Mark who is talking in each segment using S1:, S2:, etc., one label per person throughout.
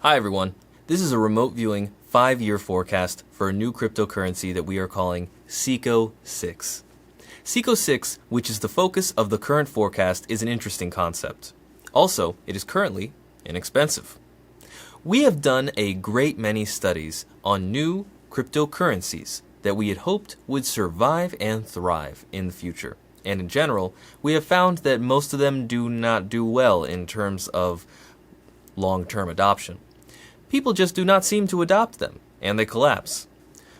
S1: Hi everyone, this is a remote viewing 5-year forecast for a new cryptocurrency that we are calling SECO 6. SECO 6, which is the focus of the current forecast, is an interesting concept. Also, it is currently inexpensive. We have done a great many studies on new cryptocurrencies that we had hoped would survive and thrive in the future. And in general, we have found that most of them do not do well in terms of long-term adoption. People just do not seem to adopt them, and they collapse.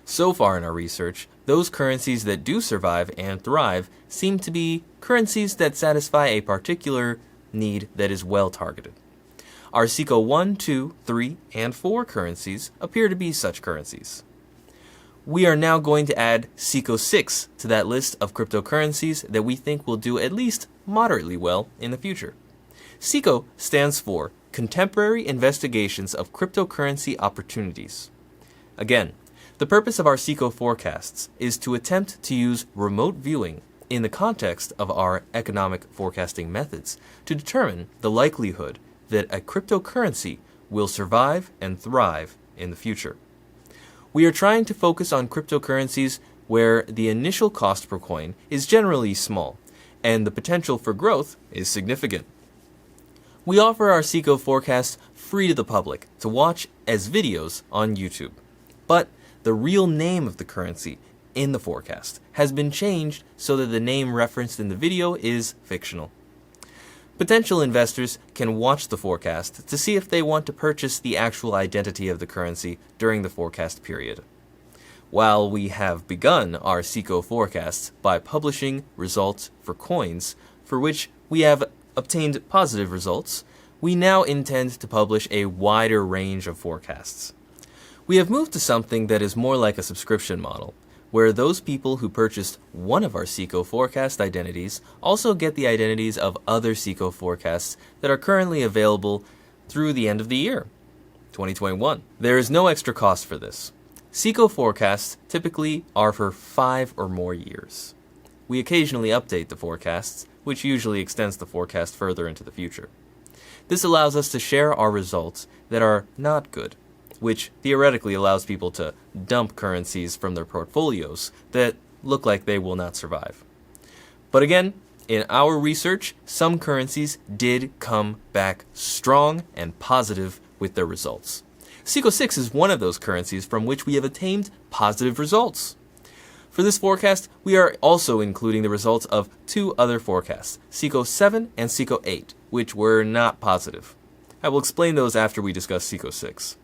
S1: So far in our research, those currencies that do survive and thrive seem to be currencies that satisfy a particular need that is well targeted. Our SECO 1, 2, 3, and 4 currencies appear to be such currencies. We are now going to add SECO 6 to that list of cryptocurrencies that we think will do at least moderately well in the future. SECO stands for Contemporary Investigations of Cryptocurrency Opportunities. Again, the purpose of our SECO forecasts is to attempt to use remote viewing in the context of our economic forecasting methods to determine the likelihood that a cryptocurrency will survive and thrive in the future. We are trying to focus on cryptocurrencies where the initial cost per coin is generally small and the potential for growth is significant. We offer our SECO forecasts free to the public to watch as videos on YouTube. But the real name of the currency in the forecast has been changed so that the name referenced in the video is fictional. Potential investors can watch the forecast to see if they want to purchase the actual identity of the currency during the forecast period. While we have begun our SECO forecasts by publishing results for coins for which we have obtained positive results, we now intend to publish a wider range of forecasts. We have moved to something that is more like a subscription model, where those people who purchased one of our SECO forecast identities also get the identities of other SECO forecasts that are currently available through the end of the year, 2021. There is no extra cost for this. SECO forecasts typically are for 5 or more years. We occasionally update the forecasts, which usually extends the forecast further into the future. This allows us to share our results that are not good, which theoretically allows people to dump currencies from their portfolios that look like they will not survive. But again, in our research, some currencies did come back strong and positive with their results. SECO 6 is one of those currencies from which we have obtained positive results. For this forecast, we are also including the results of 2 other forecasts, SECO 7 and SECO 8, which were not positive. I will explain those after we discuss SECO 6.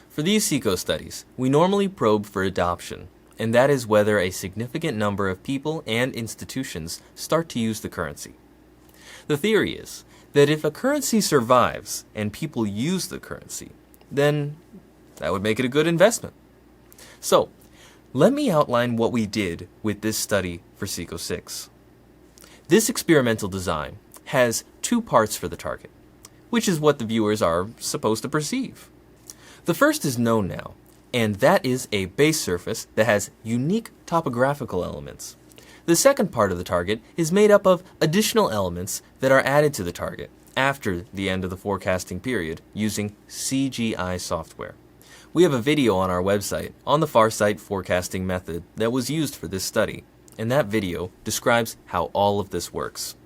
S1: For these SECO studies, we normally probe for adoption, and that is whether a significant number of people and institutions start to use the currency. The theory is that if a currency survives and people use the currency, then that would make it a good investment. So, let me outline what we did with this study for SECO 6. This experimental design has 2 parts for the target, which is what the viewers are supposed to perceive. The first is known now, and that is a base surface that has unique topographical elements. The second part of the target is made up of additional elements that are added to the target after the end of the forecasting period using CGI software. We have a video on our website on the Farsight forecasting method that was used for this study, and that video describes how all of this works.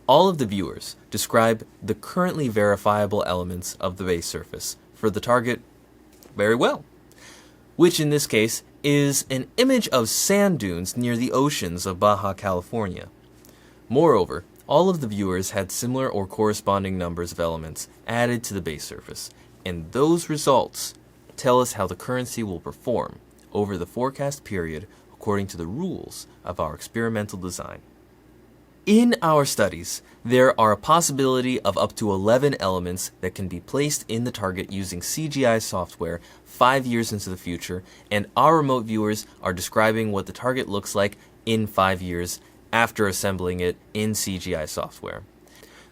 S1: All of the viewers describe the currently verifiable elements of the base surface for the target very well, which in this case is an image of sand dunes near the oceans of Baja California. Moreover, all of the viewers had similar or corresponding numbers of elements added to the base surface, and those results tell us how the currency will perform over the forecast period according to the rules of our experimental design. In our studies, there are a possibility of up to 11 elements that can be placed in the target using CGI software 5 years into the future, and our remote viewers are describing what the target looks like in 5 years after assembling it in CGI software.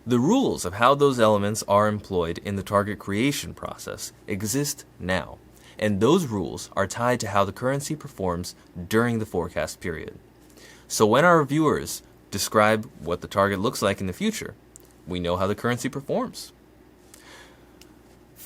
S1: The rules of how those elements are employed in the target creation process exist now, and those rules are tied to how the currency performs during the forecast period. So when our viewers describe what the target looks like in the future, we know how the currency performs.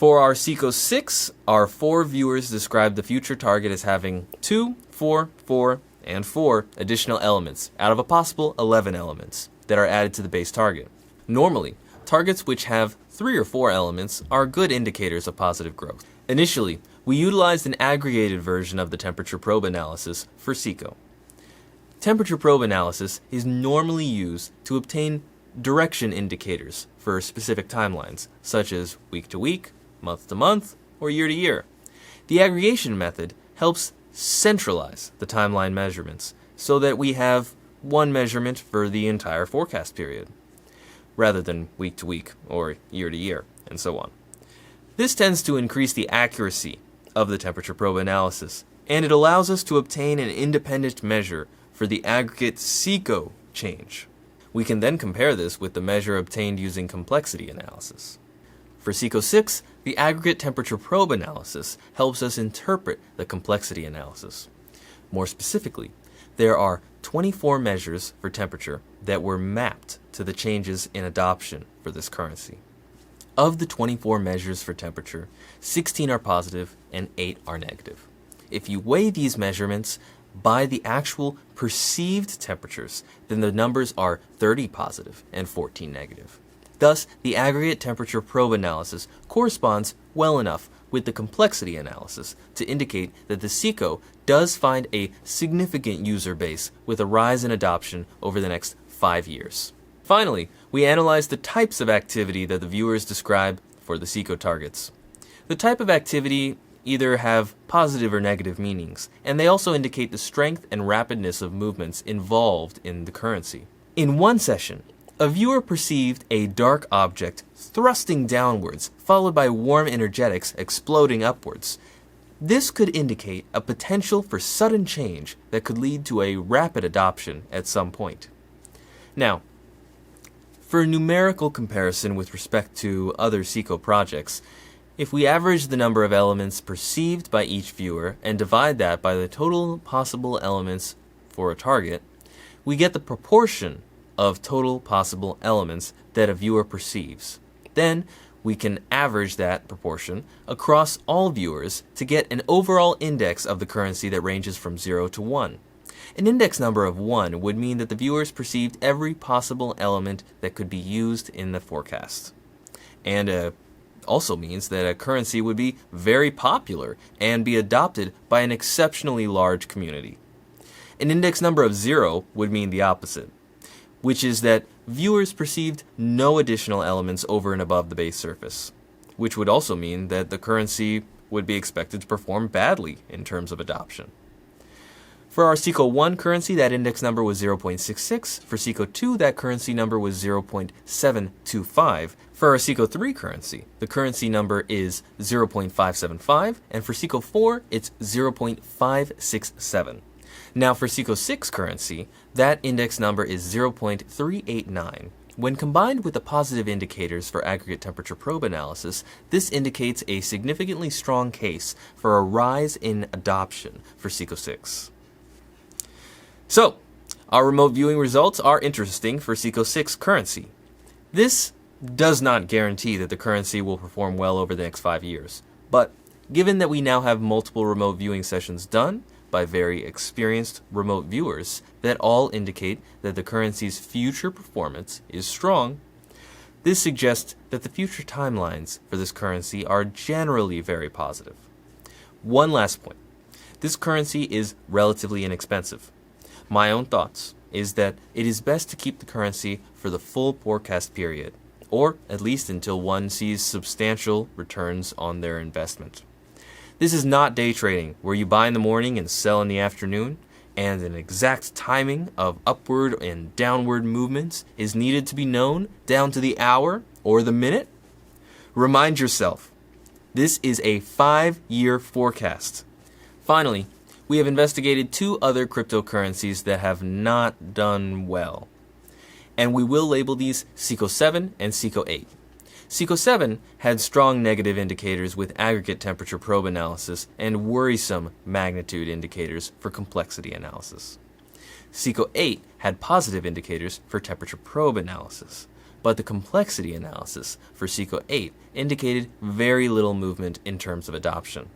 S1: For our SECO 6, our 4 viewers describe the future target as having 2, 4, 4, and 4 additional elements out of a possible 11 elements that are added to the base target. Normally, targets which have 3 or 4 elements are good indicators of positive growth. Initially, we utilized an aggregated version of the temperature probe analysis for SECO. Temperature probe analysis is normally used to obtain direction indicators for specific timelines, such as week to week, month to month, or year to year. The aggregation method helps centralize the timeline measurements so that we have one measurement for the entire forecast period, rather than week to week or year to year, and so on. This tends to increase the accuracy of the temperature probe analysis, and it allows us to obtain an independent measure for the aggregate SECO change. We can then compare this with the measure obtained using complexity analysis. For SECO 6, the aggregate temperature probe analysis helps us interpret the complexity analysis. More specifically, there are 24 measures for temperature that were mapped to the changes in adoption for this currency. Of the 24 measures for temperature, 16 are positive and 8 are negative. If you weigh these measurements by the actual perceived temperatures, then the numbers are 30 positive and 14 negative. Thus, the aggregate temperature probe analysis corresponds well enough with the complexity analysis to indicate that the SECO does find a significant user base with a rise in adoption over the next 5 years. Finally, we analyzed the types of activity that the viewers describe for the SECO targets. The type of activity either have positive or negative meanings, and they also indicate the strength and rapidness of movements involved in the currency. In one session, a viewer perceived a dark object thrusting downwards, followed by warm energetics exploding upwards. This could indicate a potential for sudden change that could lead to a rapid adoption at some point. Now, for a numerical comparison with respect to other SECO projects, if we average the number of elements perceived by each viewer and divide that by the total possible elements for a target, we get the proportion of total possible elements that a viewer perceives. Then, we can average that proportion across all viewers to get an overall index of the currency that ranges from 0 to 1. An index number of 1 would mean that the viewers perceived every possible element that could be used in the forecast. And also means that a currency would be very popular and be adopted by an exceptionally large community. An index number of 0 would mean the opposite, which is that viewers perceived no additional elements over and above the base surface, which would also mean that the currency would be expected to perform badly in terms of adoption. For our SECO 1 currency, that index number was 0.66. For SECO 2, that currency number was 0.725. For our SECO 3 currency, the currency number is 0.575, and for SECO 4, it's 0.567. Now for SECO 6 currency, that index number is 0.389. When combined with the positive indicators for aggregate temperature probe analysis, this indicates a significantly strong case for a rise in adoption for SECO 6. So, our remote viewing results are interesting for SECO 6 currency. This does not guarantee that the currency will perform well over the next 5 years, but given that we now have multiple remote viewing sessions done by very experienced remote viewers that all indicate that the currency's future performance is strong, this suggests that the future timelines for this currency are generally very positive. One last point. This currency is relatively inexpensive. My own thoughts is that it is best to keep the currency for the full forecast period, or at least until one sees substantial returns on their investment. This is not day trading, where you buy in the morning and sell in the afternoon, and an exact timing of upward and downward movements is needed to be known down to the hour or the minute. Remind yourself, this is a 5-year forecast. Finally, we have investigated 2 other cryptocurrencies that have not done well, and we will label these SECO 7 and SECO 8. SECO 7 had strong negative indicators with aggregate temperature probe analysis and worrisome magnitude indicators for complexity analysis. SECO 8 had positive indicators for temperature probe analysis, but the complexity analysis for SECO 8 indicated very little movement in terms of adoption.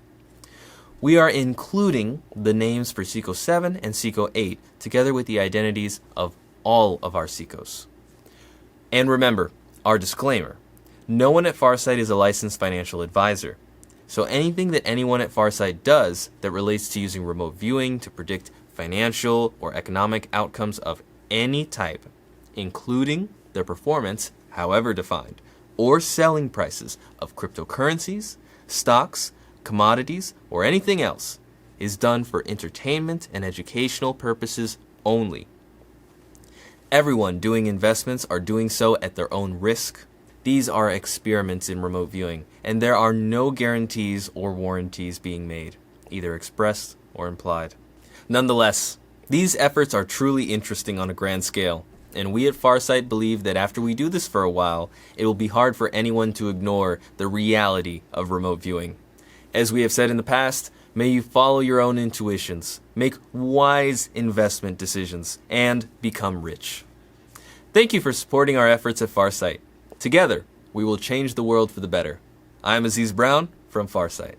S1: We are including the names for SECO 7 and SECO 8 together with the identities of all of our SECOs. And remember, our disclaimer, no one at Farsight is a licensed financial advisor. So anything that anyone at Farsight does that relates to using remote viewing to predict financial or economic outcomes of any type, including their performance, however defined, or selling prices of cryptocurrencies, stocks, commodities, or anything else, is done for entertainment and educational purposes only. Everyone doing investments are doing so at their own risk. These are experiments in remote viewing, and there are no guarantees or warranties being made, either expressed or implied. Nonetheless, these efforts are truly interesting on a grand scale, and we at Farsight believe that after we do this for a while, it will be hard for anyone to ignore the reality of remote viewing. As we have said in the past, may you follow your own intuitions, make wise investment decisions, and become rich. Thank you for supporting our efforts at Farsight. Together, we will change the world for the better. I'm Aziz Brown from Farsight.